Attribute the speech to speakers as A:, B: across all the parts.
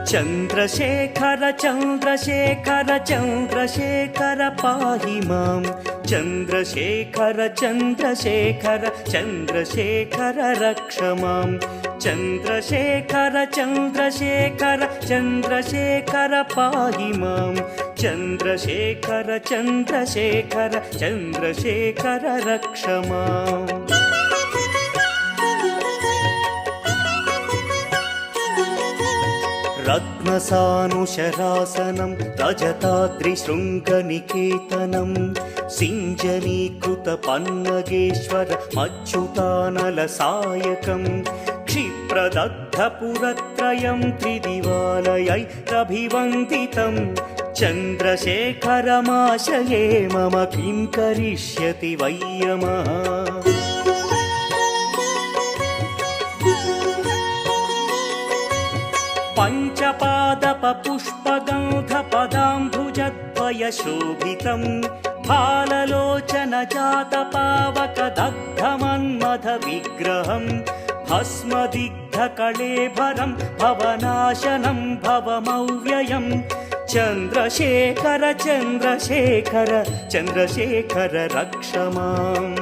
A: चन्द्रशेखर चन्द्रशेखर चन्द्रशेखर पाहि मां चन्द्रशेखर चन्द्रशेखर चन्द्रशेखर रक्ष मां चन्द्रशेखर चन्द्रशेखर चन्द्रशेखर पाहि मां चन्द्रशेखर चन्द्रशेखर चन्द्रशेखर रक्ष माम् रत्नसानुशरासनं रजताद्रिशृङ्गनिकेतनं सिञ्जनीकृतपन्नगेश्वर मच्युतानलसायकं क्षिप्रदग्धपुरत्रयं त्रिदिवालयैरभिवन्दितं चन्द्रशेखरमाशये मम किं करिष्यति वै यमः पञ्चपादपपुष्पगन्धपदाम्बुजद्वयशोभितं फाललोचनजातपावकदग्धमन्मथविग्रहं भस्मदिग्धकळेभरं भवनाशनं भवमव्ययं चन्द्रशेखर चन्द्रशेखर चन्द्रशेखर रक्ष माम्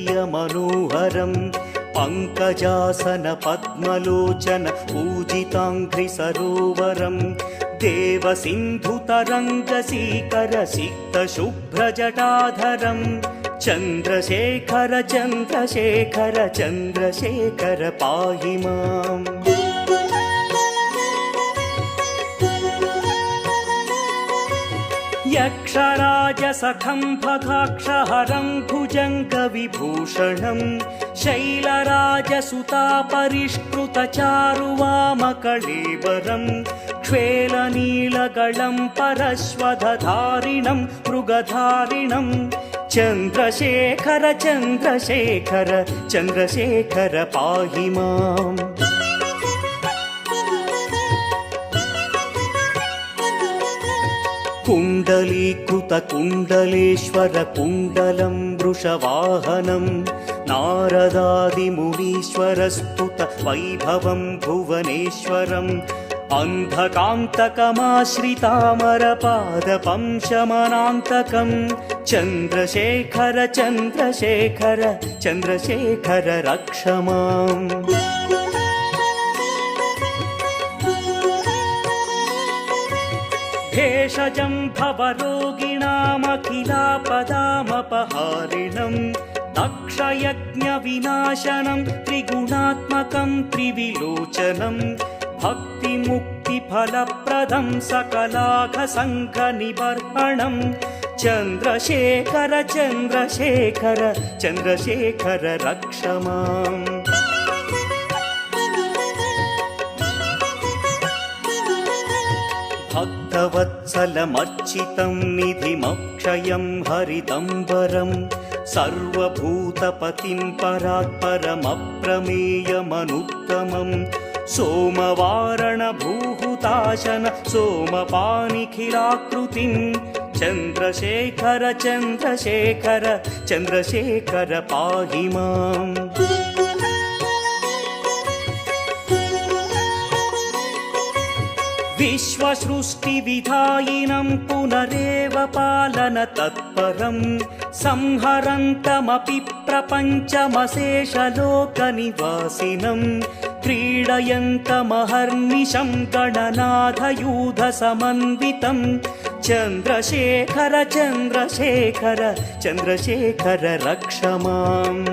A: मत्तवारणमुख्यचर्मकृतोत्तरीयमनोहरं पङ्कजासन पद्मलोचन पूजिताङ्घ्रिसरोवरं देवसिन्धुतरङ्गसीकरसिक्तशुभ्रजटाधरं चन्द्रशेखर चन्द्रशेखर चन्द्रशेखर पाहि माम् यक्षराजसखं भगाक्षहरं भुजङ्गविभूषणं शैलराजसुतापरिष्कृतचारुवामकळेबरं क्ष्वेलनीलगलं परश्वधधारिणं मृगधारिणं चन्द्रशेखर चन्द्रशेखर चन्द्रशेखर पाहि माम् कुण्डलीकृतकुण्डलेश्वर कुण्डलं वृषवाहनं नारदादिमुनीश्वरस्तुत वैभवं भुवनेश्वरम् अन्धकान्तकमाश्रितामरपादपं शमनान्तकं चन्द्रशेखर चन्द्रशेखर चन्द्रशेखर रक्ष माम् भेषजं भवरोगिणामखिलापदामपहारिणं दक्षयज्ञविनाशनं त्रिगुणात्मकं त्रिविलोचनं भक्तिमुक्तिफलप्रदं सकलाघसङ्घनिबर्हणं चन्द्रशेखर चन्द्रशेखर चन्द्रशेखर रक्ष माम् भक्तवत्सलमर्चितं निधिमक्षयं हरिदम्बरं सर्वभूतपतिं परात्परमप्रमेयमनुत्तमं सोमवारणभूहुताशन सोमपानिखिलाकृतिं चन्द्रशेखर चन्द्रशेखर चन्द्रशेखर पाहि माम् विश्वसृष्टिविधायिनं पुनरेव पालनतत्परं संहरन्तमपि प्रपञ्चमशेषलोकनिवासिनं क्रीडयन्तमहर्निशं गणनाथयूधसमन्वितं चन्द्रशेखर चन्द्रशेखर चन्द्रशेखर रक्ष माम्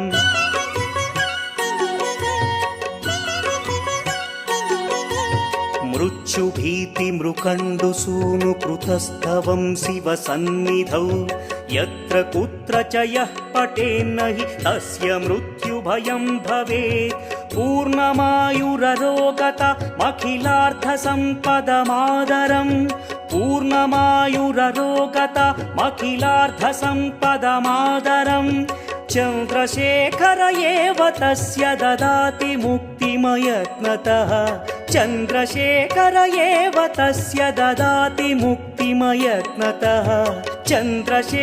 A: मृत्युभीतिमृकण्डुसूनुकृतस्तवं शिवसन्निधौ यत्र कुत्र च यः पठेन्न हि तस्य मृत्युभयं भवेत् पूर्णमायुररोगतमखिलार्थसम्पदमादरं पूर्णमायुररोगतमखिलार्थसम्पदमादरं चन्द्रशेखर एव तस्य ददाति मुक्तिमयत्नतः चन्द्रशेखर एव तस्य ददाति मुक्तिमयत्नतः चन्द्रशेखर